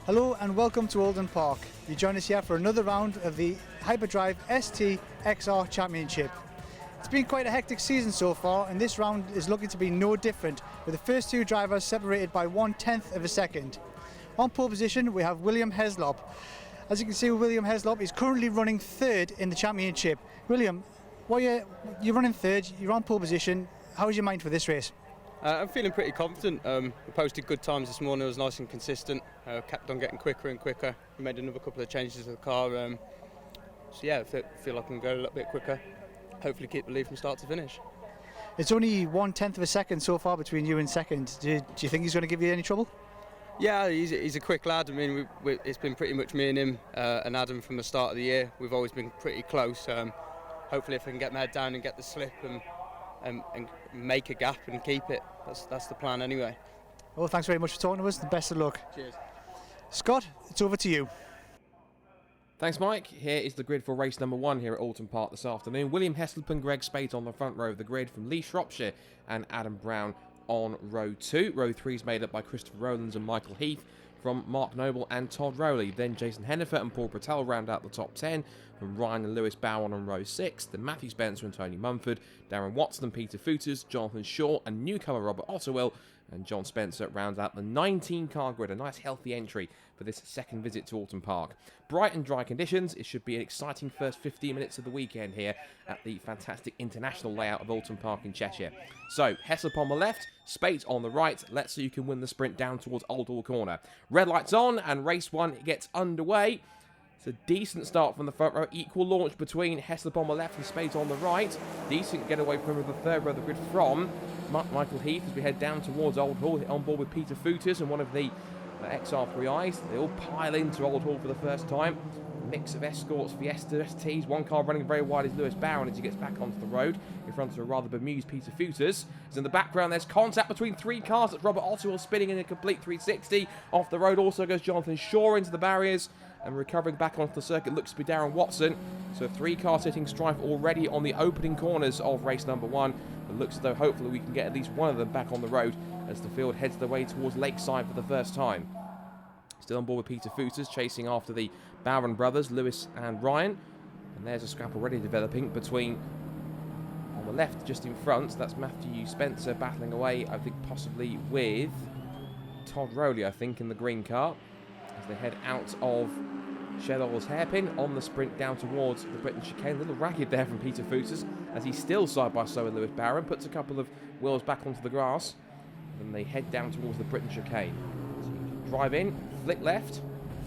Hello and welcome to Oulton Park. You join us here for another round of the Hyperdrive ST XR Championship. It's been quite a hectic season so far, and this round is looking to be no different, with the first two drivers separated by 1/10 of a second. On pole position we have William Heslop. As you can see, William Heslop is currently running third in the championship. William, you're running third, you're on pole position. How is your mind for this race? I'm feeling pretty confident. We posted good times this morning. It was nice and consistent. Kept on getting quicker and quicker. We made another couple of changes to the car. So yeah, I feel like I can go a little bit quicker. Hopefully keep the lead from start to finish. It's only 1/10 of a second so far between you and second. Do you think he's going to give you any trouble? Yeah, he's a quick lad. I mean, it's been pretty much me and him and Adam from the start of the year. We've always been pretty close. Hopefully if I can get my head down and get the slip and make a gap and keep it. That's the plan anyway. Well, thanks very much for talking to us and best of luck. Cheers. Scott, it's over to you. Thanks, Mike. Here is the grid for race number 1 here at Oulton Park this afternoon. William Heslop and Greg Spate on the front row of the grid from Lee Shropshire and Adam Brown on row 2. Row 3 is made up by Christopher Rowlands and Michael Heath from Mark Noble and Todd Rowley. Then Jason Hennifer and Paul Brattel round out the top 10 from Ryan and Lewis Bowen on row 6. Then Matthew Spencer and Tony Mumford, Darren Watson and Peter Footers, Jonathan Shaw and newcomer Robert Otterwell and John Spencer round out the 19-car grid. A nice healthy entry for this second visit to Oulton Park. Bright and dry conditions. It should be an exciting first 15 minutes of the weekend here at the fantastic international layout of Oulton Park in Cheshire. So, Heslop on the left, Spate on the right. Let's see who can win the sprint down towards Old Hall Corner. Red lights on and race 1 gets underway. It's a decent start from the front row. Equal launch between Heslop on the left and Spate on the right. Decent getaway from the third row of the grid from Michael Heath as we head down towards Old Hall. On board with Peter Footers and one of the XR3Is. They all pile into Old Hall for the first time. A mix of Escorts, Fiesta, STs. One car running very wide is Lewis Bowen as he gets back onto the road in front of a rather bemused Peter Footers. As in the background there's contact between 3 cars. That's Robert Otterwell spinning in a complete 360. Off the road also goes Jonathan Shaw into the barriers. And recovering back onto the circuit looks to be Darren Watson. So 3 cars hitting strife already on the opening corners of race number 1. It looks as though hopefully we can get at least one of them back on the road as the field heads the way towards Lakeside for the first time. Still on board with Peter Footers, chasing after the Bowen brothers, Lewis and Ryan. And there's a scrap already developing between, on the left just in front, that's Matthew Spencer battling away, I think possibly with Todd Rowley, I think, in the green car. As they head out of Shedall's hairpin on the sprint down towards the Britain chicane. A little ragged there from Peter Footers as he's still side by side with Lewis Bowen, puts a couple of wheels back onto the grass, and they head down towards the Britain chicane. So you drive in, flick left,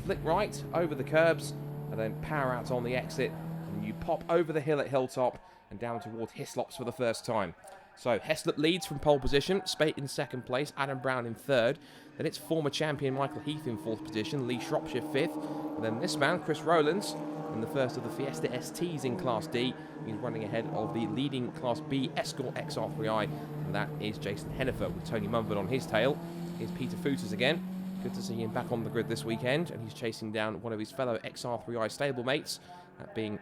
flick right, over the curbs, and then power out on the exit, and you pop over the hill at Hilltop and down towards Hislop's for the first time. So Heslop leads from pole position, Spate in second place, Adam Brown in third. Then it's former champion Michael Heath in fourth position, Lee Shropshire fifth. And then this man, Chris Rowlands, in the first of the Fiesta STs in Class D. He's running ahead of the leading Class B Escort XR3i. And that is Jason Hennifer with Tony Mumford on his tail. Here's Peter Footers again. Good to see him back on the grid this weekend. And he's chasing down one of his fellow XR3i stablemates, that being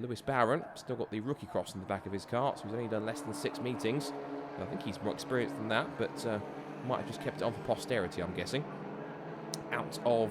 Lewis Bowen. Still got the rookie cross in the back of his car, so he's only done less than 6 meetings. I think he's more experienced than that, but might have just kept it on for posterity, I'm guessing. Out of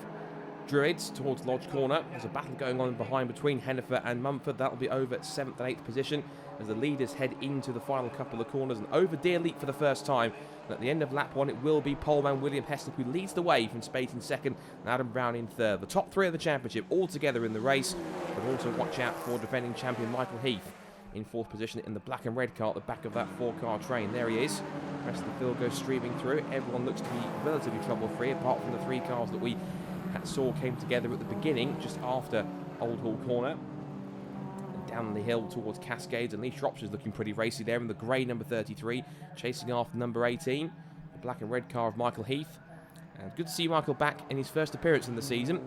Druids towards Lodge Corner. There's a battle going on behind between Hennifer and Mumford. That'll be over at 7th and 8th position as the leaders head into the final couple of corners. And over Deer Leap for the first time. And at the end of lap 1, it will be poleman William Heslop who leads the way from Spate in second and Adam Brown in third. The top 3 of the championship all together in the race. But also watch out for defending champion Michael Heath in fourth position in the black and red car at the back of that 4-car train. There he is. The rest of the field goes streaming through. Everyone looks to be relatively trouble-free, apart from the 3 cars that we saw came together at the beginning, just after Old Hall Corner. And down the hill towards Cascades, and Lee Shropshire's looking pretty racy there in the grey number 33, chasing after number 18, the black and red car of Michael Heath. And good to see Michael back in his first appearance in the season.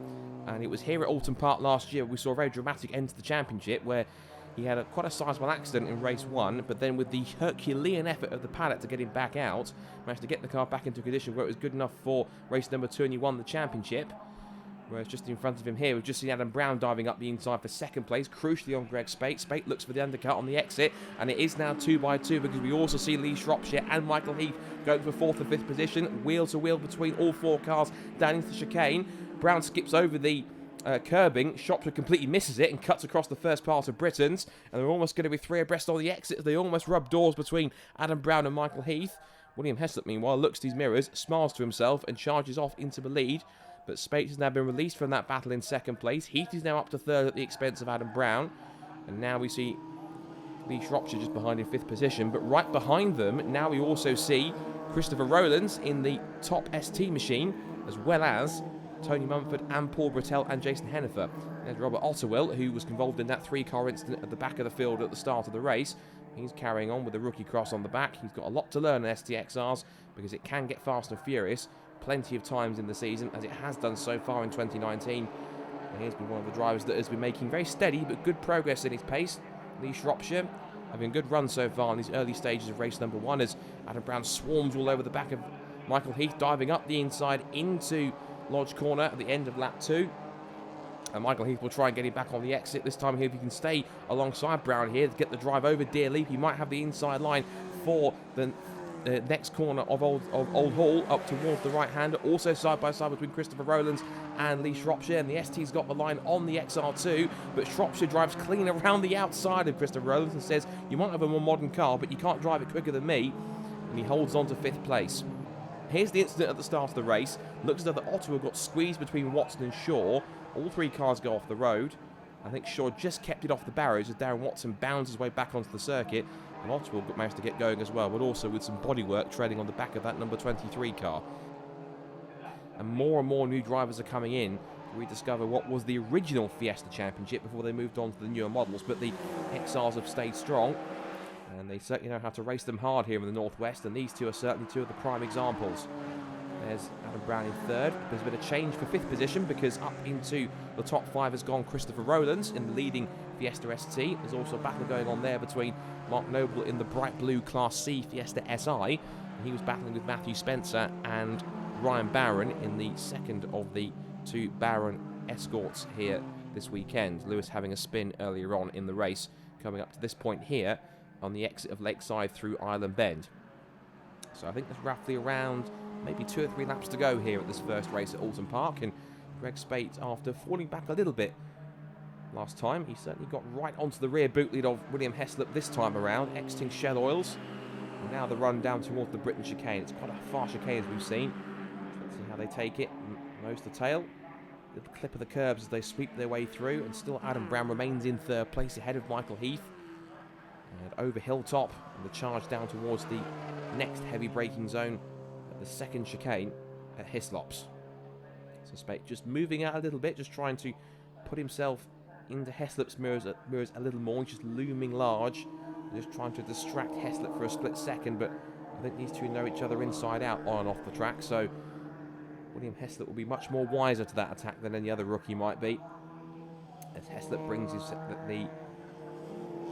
And it was here at Oulton Park last year we saw a very dramatic end to the championship, where he had quite a sizable accident in race 1, but then with the Herculean effort of the paddock to get him back out, managed to get the car back into a condition where it was good enough for race number 2, and he won the championship. Whereas just in front of him here, we've just seen Adam Brown diving up the inside for second place, crucially on Greg Spate. Spate looks for the undercut on the exit, and it is now 2 by 2 because we also see Lee Shropshire and Michael Heath going for 4th and 5th position, wheel to wheel between all 4 cars down into the chicane. Brown skips over the curbing. Shropshire completely misses it and cuts across the first part of Britain's, and they're almost going to be 3 abreast on the exit as they almost rub doors between Adam Brown and Michael Heath. William Heslop, meanwhile, looks to his mirrors, smiles to himself, and charges off into the lead. But Spates has now been released from that battle in second place. Heath is now up to 3rd at the expense of Adam Brown. And now we see Lee Shropshire just behind in 5th position. But right behind them, now we also see Christopher Rowlands in the top ST machine, as well as Tony Mumford and Paul Brattel and Jason Hennifer. There's Robert Otterwill, who was involved in that 3-car incident at the back of the field at the start of the race. He's carrying on with the rookie cross on the back. He's got a lot to learn on STXRs because it can get fast and furious plenty of times in the season, as it has done so far in 2019. And he's been one of the drivers that has been making very steady but good progress in his pace. Lee Shropshire having a good run so far in these early stages of race number 1 as Adam Brown swarms all over the back of Michael Heath, diving up the inside into Lodge Corner at the end of lap 2. And Michael Heath will try and get him back on the exit. This time here, if he can stay alongside Brown here to get the drive over Deer Leap, he might have the inside line for the next corner of Old Hall up towards the right-hander. Also side by side between Christopher Rowlands and Lee Shropshire. And the ST's got the line on the XR2, but Shropshire drives clean around the outside of Christopher Rowlands and says, you might have a more modern car, but you can't drive it quicker than me. And he holds on to 5th place. Here's the incident at the start of the race. Looks as though the Ottawa got squeezed between Watson and Shaw. All 3 cars go off the road. I think Shaw just kept it off the barriers as Darren Watson bounds his way back onto the circuit. And Ottawa managed to get going as well, but also with some bodywork treading on the back of that number 23 car. And more new drivers are coming in to rediscover what was the original Fiesta Championship before they moved on to the newer models. But the XRs have stayed strong, and they certainly know how to race them hard here in the Northwest, and these 2 are certainly 2 of the prime examples. There's Adam Brown in 3rd. There's been a change for 5th position because up into the top 5 has gone Christopher Rowlands in the leading Fiesta ST. There's also a battle going on there between Mark Noble in the bright blue Class C Fiesta SI. And he was battling with Matthew Spencer and Ryan Barron in the second of the 2 Barron escorts here this weekend. Lewis having a spin earlier on in the race, coming up to this point here on the exit of Lakeside through Island Bend. So I think there's roughly around maybe 2 or 3 laps to go here at this first race at Oulton Park, and Greg Spate, after falling back a little bit last time, he certainly got right onto the rear boot lead of William Heslop this time around, exiting Shell Oils. And now the run down towards the Britain chicane. It's quite a far chicane as we've seen. Let's see how they take it. Nose to tail. Little clip of the curbs as they sweep their way through, and still Adam Brown remains in 3rd place ahead of Michael Heath. And over Hilltop, and the charge down towards the next heavy braking zone at the 2nd chicane at Hislops. So Spate just moving out a little bit, just trying to put himself into Heslop's mirrors a little more. He's just looming large, just trying to distract Heslop for a split second, but I think these 2 know each other inside out on and off the track, so William Heslop will be much more wiser to that attack than any other rookie might be. As Heslop brings the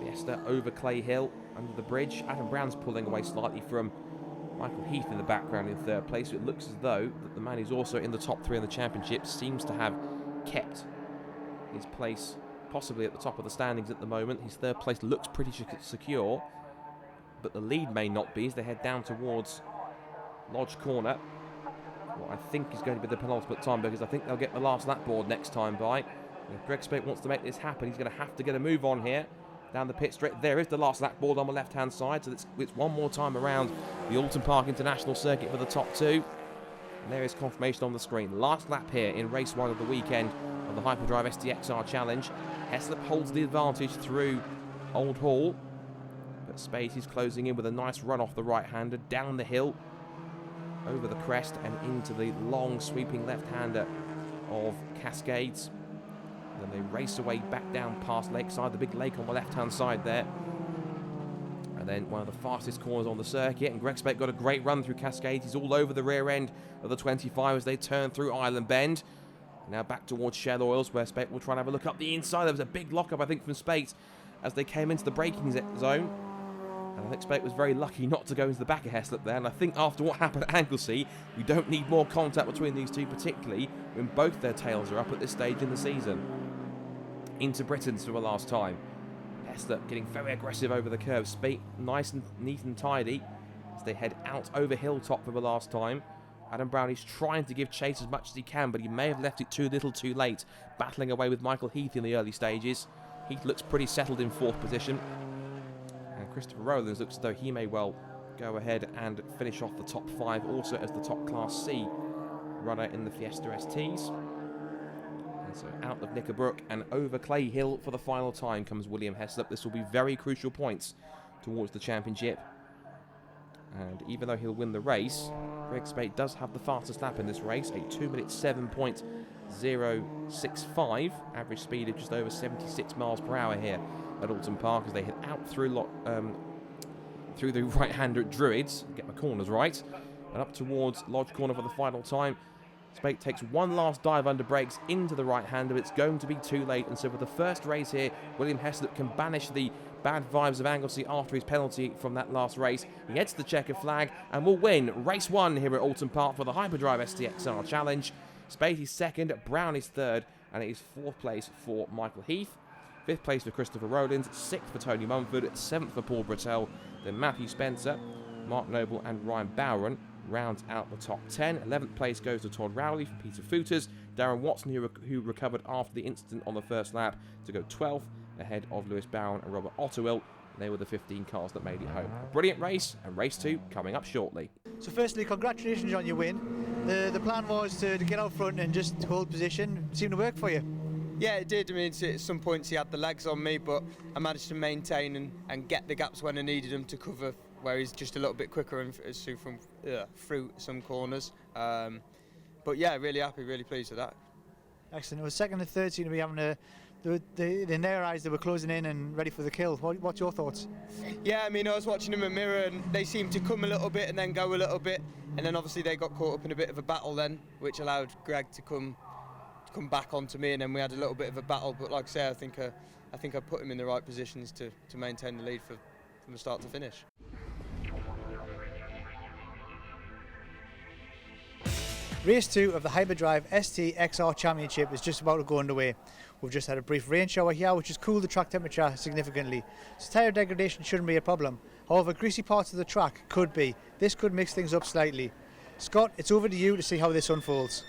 Fiesta over Clay Hill under the bridge. Adam Brown's pulling away slightly from Michael Heath in the background in 3rd place. So it looks as though that the man who's also in the top 3 in the championship seems to have kept his place possibly at the top of the standings at the moment. His 3rd place looks pretty secure, but the lead may not be as they head down towards Lodge Corner. What I think is going to be the penultimate time, because I think they'll get the last lap board next time by. And if Greg Spate wants to make this happen, he's going to have to get a move on here down the pit straight. There is the last lap board on the left-hand side, so it's one more time around the Oulton Park International Circuit for the top 2. And there is confirmation on the screen. Last lap here in race 1 of the weekend of the Hyperdrive STXR Challenge. Heslop holds the advantage through Old Hall, but Spate is closing in with a nice run off the right-hander, down the hill, over the crest and into the long sweeping left-hander of Cascades. And then they race away back down past Lakeside, the big lake on the left-hand side there. And then one of the fastest corners on the circuit, and Greg Spate got a great run through Cascades. He's all over the rear end of the 25 as they turn through Island Bend. Now back towards Shell Oils, where Spate will try and have a look up the inside. There was a big lock-up, I think, from Spate as they came into the braking zone. And I think Spate was very lucky not to go into the back of Heslop there. And I think after what happened at Anglesey, we don't need more contact between these two, particularly when both their tails are up at this stage in the season. Into Britain's for the last time. Heslop getting very aggressive over the curve. Spate nice and neat and tidy as they head out over Hilltop for the last time. Adam Brown is trying to give chase as much as he can, but he may have left it too little too late, battling away with Michael Heath in the early stages. Heath looks pretty settled in 4th position. And Christopher Rowlands looks as though he may well go ahead and finish off the top 5 also as the top Class C runner in the Fiesta STs. And so out of Knickerbrook and over Clay Hill for the final time comes William Heslop. This will be very crucial points towards the championship. And even though he'll win the race, Greg Spate does have the fastest lap in this race, a 2 minute 7.065, average speed of just over 76 miles per hour here at Oulton Park as they head out through the right-hander at Druids, get my corners right, and up towards Lodge Corner for the final time. Spate takes one last dive under brakes into the right-hander, but it's going to be too late, and so for the first race here, William Heslop can banish the bad vibes of Anglesey after his penalty from that last race. He heads to the checkered flag and will win race 1 here at Oulton Park for the Hyperdrive STXR Challenge. Spate is 2nd, Brown is 3rd, and it is 4th place for Michael Heath. 5th place for Christopher Rowlands, 6th for Tony Mumford, 7th for Paul Brattel, then Matthew Spencer, Mark Noble and Ryan Bowron rounds out the top 10. 11th place goes to Todd Rowley for Peter Footers, Darren Watson who recovered after the incident on the first lap to go 12th, ahead of Lewis Barron and Robert Otterwill. They were the 15 cars that made it home. A brilliant race, and race 2 coming up shortly. So firstly, congratulations on your win. The plan was to get out front and just hold position. It seemed to work for you. Yeah, it did. I mean, at some points he had the legs on me, but I managed to maintain and get the gaps when I needed him to cover, where he's just a little bit quicker and through some corners. But yeah, really happy, really pleased with that. Excellent. It was 2nd and 3rd seemed to be having in their eyes they were closing in and ready for the kill. What's your thoughts? Yeah, I mean, I was watching them in mirror and they seemed to come a little bit and then go a little bit, and then obviously they got caught up in a bit of a battle then, which allowed Greg to come back onto me, and then we had a little bit of a battle. But like I say, I think I put him in the right positions to maintain the lead from the start to finish. Race 2 of the Hyperdrive STXR Championship is just about to go underway. We've just had a brief rain shower here, which has cooled the track temperature significantly. So tyre degradation shouldn't be a problem. However, greasy parts of the track could be. This could mix things up slightly. Scott, it's over to you to see how this unfolds.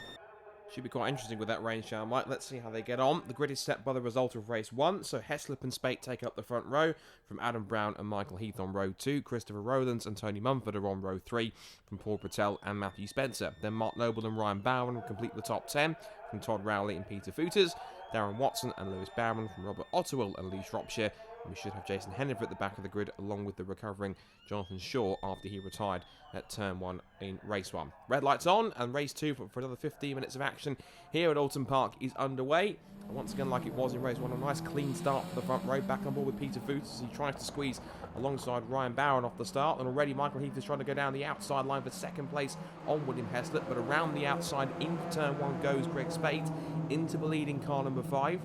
Should be quite interesting with that rain shower, Mike. Let's see how they get on. The grid is set by the result of race 1, so Heslop and Spate take up the front row from Adam Brown and Michael Heath on row 2. Christopher Rowlands and Tony Mumford are on row 3 from Paul Brattel and Matthew Spencer. Then Mark Noble and Ryan Bowen will complete the top 10 from Todd Rowley and Peter Footers. Darren Watson and Lewis Barron from Robert Otterwill and Lee Shropshire. And we should have Jason Hennifer at the back of the grid along with the recovering Jonathan Shaw after he retired at turn 1 in race 1. Red lights on, and race 2 for another 15 minutes of action here at Oulton Park is underway. And once again, like it was in race 1, a nice clean start for the front row. Back on board with Peter Footers as he tries to squeeze alongside Ryan Barron off the start. And already Michael Heath is trying to go down the outside line for 2nd place on William Heslop. But around the outside into turn 1 goes Greg Spate into the lead in car number 5.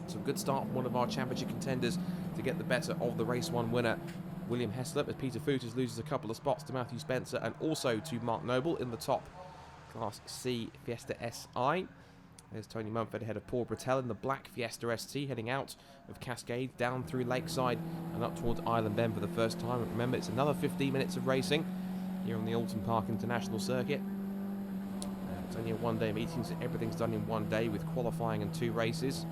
So good start from one of our championship contenders to get the better of the race 1 winner, William Heslop, as Peter Footers loses a couple of spots to Matthew Spencer and also to Mark Noble in the top Class C Fiesta SI. There's Tony Mumford ahead of Paul Brattel in the black Fiesta ST, heading out of Cascade down through Lakeside and up towards Island Bend for the first time. And remember, it's another 15 minutes of racing here on the Oulton Park International Circuit. It's only a one-day meeting, so everything's done in one day with qualifying and 2 races.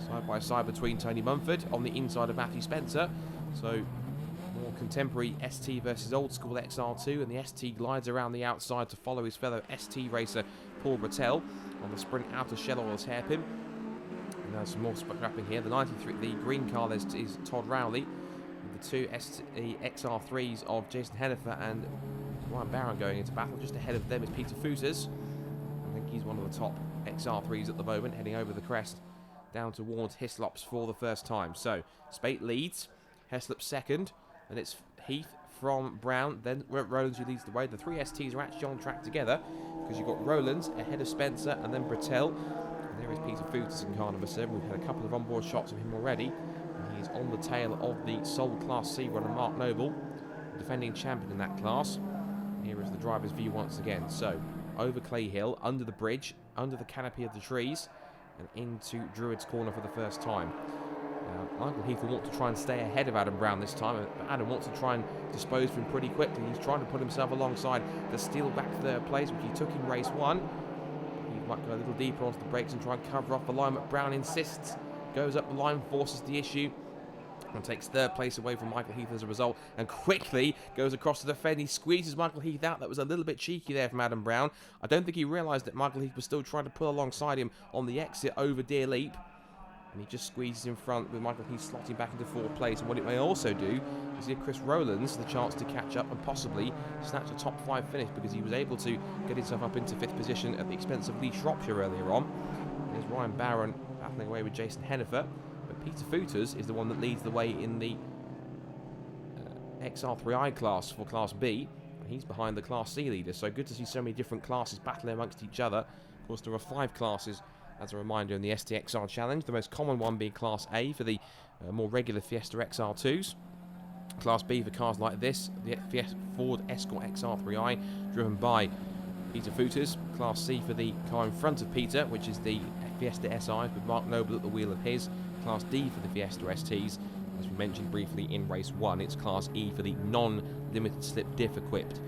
Side by side between Tony Mumford on the inside of Matthew Spencer. So more contemporary ST versus old school XR2, and the ST glides around the outside to follow his fellow ST racer Paul Brattel on the sprint out of Shell Oil's hairpin. And there's some more scrapping here. The green car is Todd Rowley, with the 2 ST XR3s of Jason Hennifer and Ryan Barron going into battle. Just ahead of them is Peter Footers. I think he's one of the top XR3s at the moment, heading over the crest down towards Hislop's for the first time. So Spate leads, Heslop 2nd, and it's Heath from Brown, then Rowlands who leads the way. The 3 STs are actually on track together because you've got Rowlands ahead of Spencer and then Brattel. And there is Peter Footers in car number 7. We've had a couple of onboard shots of him already, and he is on the tail of the sole Class C runner Mark Noble, defending champion in that class. Here is the driver's view once again. So, over Clay Hill, under the bridge, under the canopy of the trees, and into Druids Corner for the first time. Michael Heath will want to try and stay ahead of Adam Brown this time, but Adam wants to try and dispose of him pretty quickly. He's trying to put himself alongside the steel back third place, which he took in race 1. He might go a little deeper onto the brakes and try and cover off the line, but Brown insists, goes up the line, forces the issue, and takes third place away from Michael Heath as a result, and quickly goes across to the fend. He squeezes Michael Heath out. That was a little bit cheeky there from Adam Brown. I don't think he realised that Michael Heath was still trying to pull alongside him on the exit over Deer Leap, and he just squeezes in front with Michael Heath slotting back into fourth place. And what it may also do is give Chris Rowlands the chance to catch up and possibly snatch a top 5 finish, because he was able to get himself up into 5th position at the expense of Lee Shropshire earlier on. There's Ryan Barron battling away with Jason Hennifer, but Peter Footers is the one that leads the way in the XR3i class for Class B. And he's behind the Class C leader, so good to see so many different classes battling amongst each other. Of course, there are 5 classes, as a reminder, in the STXR Challenge, the most common one being Class A for the more regular Fiesta XR2s. Class B for cars like this, the Ford Escort XR3i, driven by Peter Footers. Class C for the car in front of Peter, which is the Fiesta SI with Mark Noble at the wheel of his. Class D for the Fiesta STs. As we mentioned briefly in race 1, it's Class E for the non-limited slip diff equipped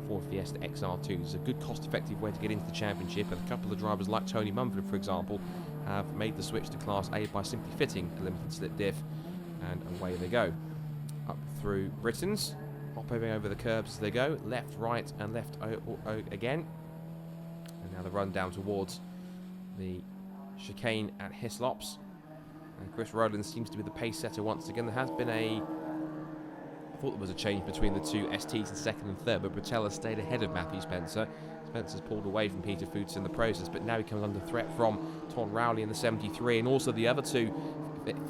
Ford Fiesta XR2. It's a good cost-effective way to get into the championship, and a couple of drivers like Tony Mumford, for example, have made the switch to Class A by simply fitting a limited slip diff, and away they go. Up through Britons, hopping over the curbs as they go, left, right, and left again. And now the run down towards the chicane at Hislops. And Chris Rowlands seems to be the pace setter once again. There has been I thought there was a change between the two STs in second and third, but Bratella stayed ahead of Matthew Spencer. Spencer's pulled away from Peter Footers in the process, but now he comes under threat from Todd Rowley in the 73, and also the other two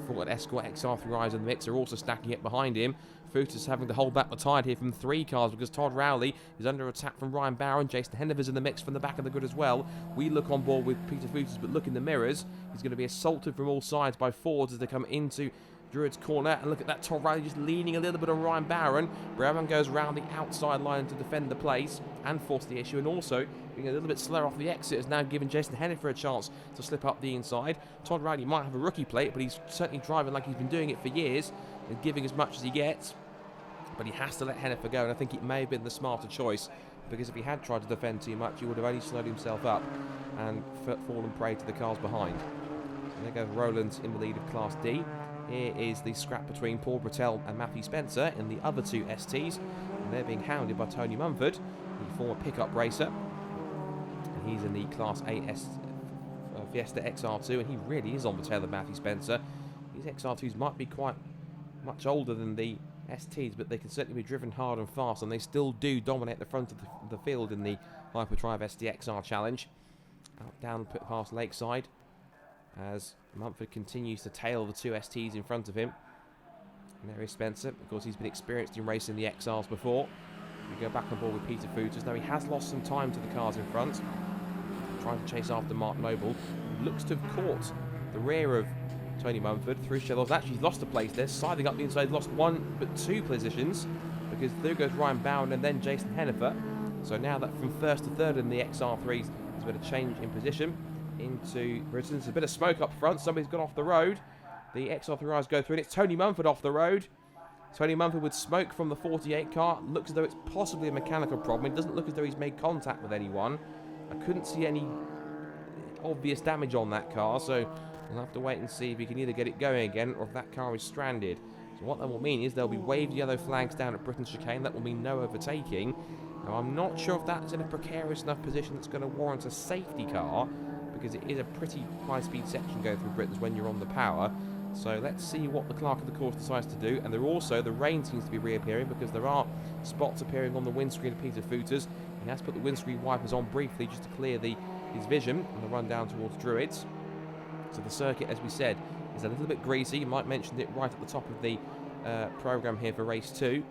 Ford Escort XR3Is in the mix are also stacking it behind him. Footers having to hold back the tide here from 3 cars, because Todd Rowley is under attack from Ryan Barron. Jason Hennifer's in the mix from the back of the grid as well. We look on board with Peter Footers, but look in the mirrors. He's going to be assaulted from all sides by Fords as they come into Druids Corner, and look at that, Todd Rowley just leaning a little bit on Ryan Barron. Brown goes round the outside line to defend the place and force the issue, and also being a little bit slower off the exit has now given Jason Hennifer a chance to slip up the inside. Todd Rowley might have a rookie plate, but he's certainly driving like he's been doing it for years and giving as much as he gets, but he has to let Hennifer go, and I think it may have been the smarter choice, because if he had tried to defend too much, he would have only slowed himself up and fallen prey to the cars behind. So there goes Rowlands in the lead of Class D. Here is the scrap between Paul Bratell and Matthew Spencer in the other two STs, and they're being hounded by Tony Mumford, the former pickup racer. And he's in the Class A Fiesta XR2, and he really is on the tail of Matthew Spencer. These XR2s might be quite much older than the STs, but they can certainly be driven hard and fast, and they still do dominate the front of the field in the Hyperdrive STXR Challenge. Out down past Lakeside, as Mumford continues to tail the two STs in front of him. And there is Spencer. Of course, he's been experienced in racing the XRs before. We go back on board with Peter Footers. Now he has lost some time to the cars in front, trying to chase after Mark Noble, who looks to have caught the rear of Tony Mumford through Shellos. Actually, he's lost a place there, siding up the inside, lost 1 but 2 positions, because through goes Ryan Bowen and then Jason Hennifer. So now that from first to third in the XR3s, there's been a change in position into Britain. There's a bit of smoke up front. Somebody's gone off the road. The XR3Is go through, and it's Tony Mumford off the road. Tony Mumford with smoke from the 48 car. Looks as though it's possibly a mechanical problem. It doesn't look as though he's made contact with anyone. I couldn't see any obvious damage on that car, so we'll have to wait and see if he can either get it going again or if that car is stranded. So what that will mean is there'll be waved yellow flags down at Britain's chicane. That will mean no overtaking. Now, I'm not sure if that's in a precarious enough position that's going to warrant a safety car, because it is a pretty high-speed section going through Britain's when you're on the power. So let's see what the clerk of the course decides to do. And there also, the rain seems to be reappearing, because there are spots appearing on the windscreen of Peter Footers. He has put the windscreen wipers on briefly just to clear his vision on the run down towards Druids. So the circuit, as we said, is a little bit greasy. You might mention it right at the top of the programme here for race 2.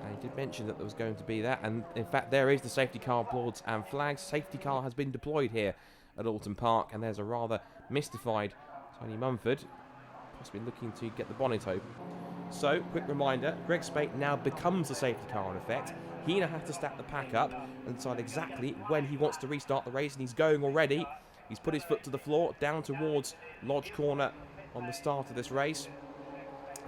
And he did mention that there was going to be that. And in fact, there is the safety car boards and flags. Safety car has been deployed here at Oulton Park, and there's a rather mystified Tony Mumford possibly looking to get the bonnet open. So, quick reminder, Greg Spate now becomes the safety car in effect. He now has to stack the pack up and decide exactly when he wants to restart the race, and he's going already. He's put his foot to the floor, down towards Lodge Corner on the start of this race.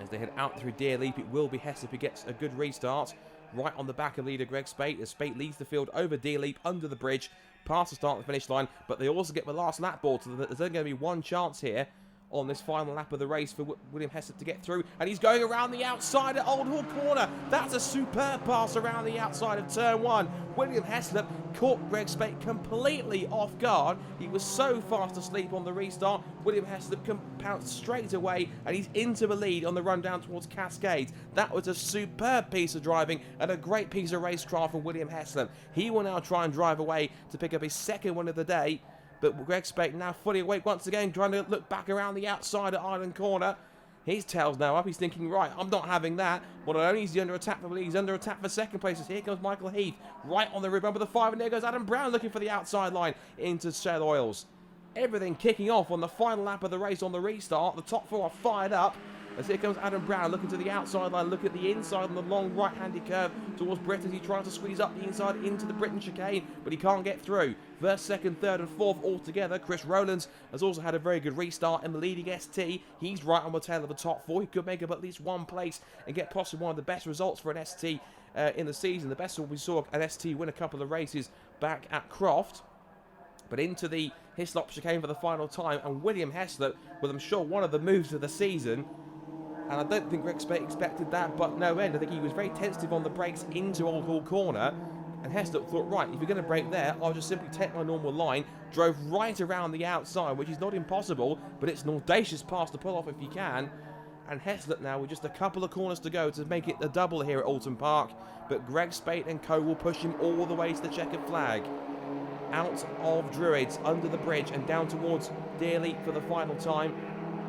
As they head out through Deer Leap, it will be Heslop who gets a good restart. Right on the back of leader Greg Spate, as Spate leads the field over Deer Leap, under the bridge, past the start and the finish line, but they also get the last lap ball, so there's only going to be one chance here on this final lap of the race for William Heslop to get through, and he's going around the outside at Old Hall Corner. That's a superb pass around the outside of turn 1. William Heslop caught Greg Spate completely off guard. He was so fast asleep on the restart. William Heslop can pounce straight away, and he's into the lead on the run down towards Cascades. That was a superb piece of driving and a great piece of racecraft from William Heslop. He will now try and drive away to pick up his second win of the day. But Greg Spate now fully awake once again, trying to look back around the outside at Island Corner. His tail's now up. He's thinking, right, I'm not having that. Well, not only is he under attack for the lead, he's under attack for second place. Here comes Michael Heath, right on the rib bumper the 5, and there goes Adam Brown looking for the outside line into Shell Oils. Everything kicking off on the final lap of the race on the restart. The top 4 are fired up. As here comes Adam Brown looking to the outside line, look at the inside on the long right-handed curve towards Britt as he tries to squeeze up the inside into the Britain chicane, but he can't get through. First, second, third and fourth all together. Chris Rowlands has also had a very good restart in the leading ST. He's right on the tail of the top 4. He could make up at least one place and get possibly one of the best results for an ST in the season. The best one we saw an ST win a couple of races back at Croft. But into the Hislop chicane for the final time, and William Heslop with, I'm sure, one of the moves of the season. And I don't think Greg Spate expected that, but no end. I think he was very tentative on the brakes into Old Hall Corner. And Heslop thought, right, if you're going to brake there, I'll just simply take my normal line. Drove right around the outside, which is not impossible, but it's an audacious pass to pull off if you can. And Heslop now with just a couple of corners to go to make it a double here at Oulton Park. But Greg Spate and co will push him all the way to the checkered flag. Out of Druids, under the bridge, and down towards Deer Leap for the final time.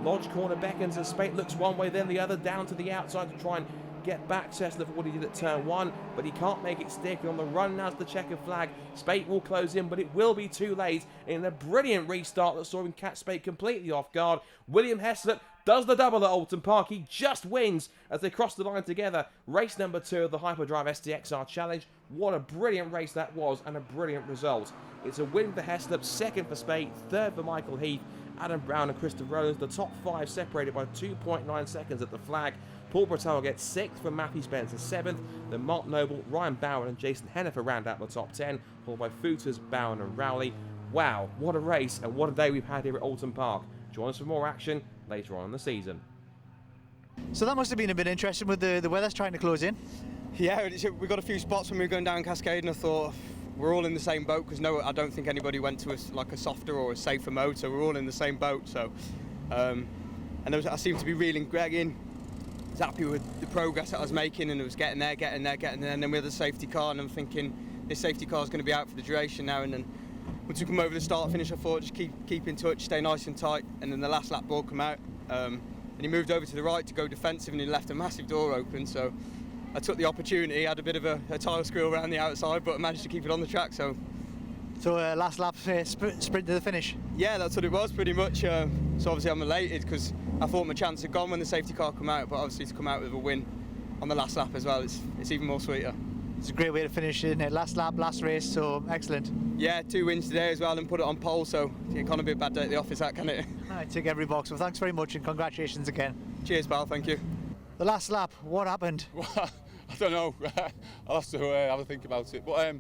Lodge Corner beckons as Spate looks one way, then the other, down to the outside to try and get back Cessna for what he did at turn 1, but he can't make it stick. On the run now to the checkered flag, Spate will close in, but it will be too late. In a brilliant restart that saw him catch Spate completely off guard, William Heslop does the double at Oulton Park. He just wins as they cross the line together. Race number 2 of the Hyperdrive STXR Challenge. What a brilliant race that was, and a brilliant result. It's a win for Heslop, second for Spate, third for Michael Heath, Adam Brown and Christopher Rowlands. The top 5 separated by 2.9 seconds at the flag. Paul Bertel gets 6th from Matthew Spencer 7th. Then Mark Noble, Ryan Bowen and Jason Hennifer round out the top 10, followed by Footers, Bowen and Rowley. Wow, what a race and what a day we've had here at Oulton Park. Join us for more action later on in the season. So that must have been a bit interesting with the weather's trying to close in. Yeah, we got a few spots when we were going down Cascade, and I thought we're all in the same boat, because I don't think anybody went to a softer or a safer mode, so we're all in the same boat. So, I seemed to be reeling Greg in. I was happy with the progress that I was making, and it was getting there, and then we had the safety car, and I'm thinking this safety car is going to be out for the duration now. And then once we come over the start finish, I thought just keep in touch, stay nice and tight, and then the last lap ball come out, and he moved over to the right to go defensive, and he left a massive door open. So I took the opportunity, had a bit of a tire squeal around the outside, but I managed to keep it on the track. So last lap sprint to the finish. Yeah, that's what it was pretty much. So obviously I'm elated because I thought my chance had gone when the safety car come out, but obviously to come out with a win on the last lap as well, it's even more sweeter. It's a great way to finish, isn't it? Last lap, last race, so excellent. Yeah, 2 wins today as well, and put it on pole, so it can't be a bad day at the office, that can it? I tick every box. Well, thanks very much and congratulations again. Cheers, pal. Thank you. The last lap, what happened? Well, I don't know. I'll have to have a think about it. But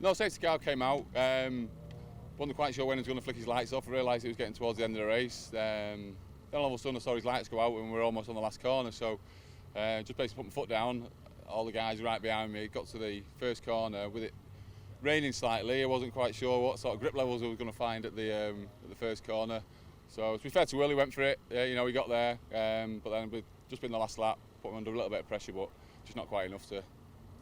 no, safety car came out. Wasn't quite sure when he was going to flick his lights off. I realised it was getting towards the end of the race. Then all of a sudden I saw his lights go out and we were almost on the last corner. So just basically put my foot down. All the guys right behind me got to the first corner with it raining slightly. I wasn't quite sure what sort of grip levels we were going to find at the first corner. So to be fair to Will, he went for it. We got there, but then we'd just been the last lap, put him under a little bit of pressure, but just not quite enough to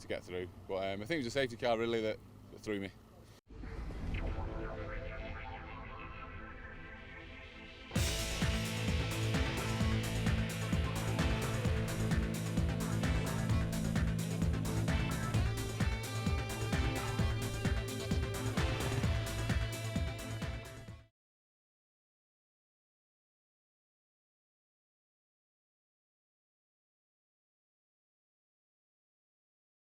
get through. But I think it was the safety car really that threw me.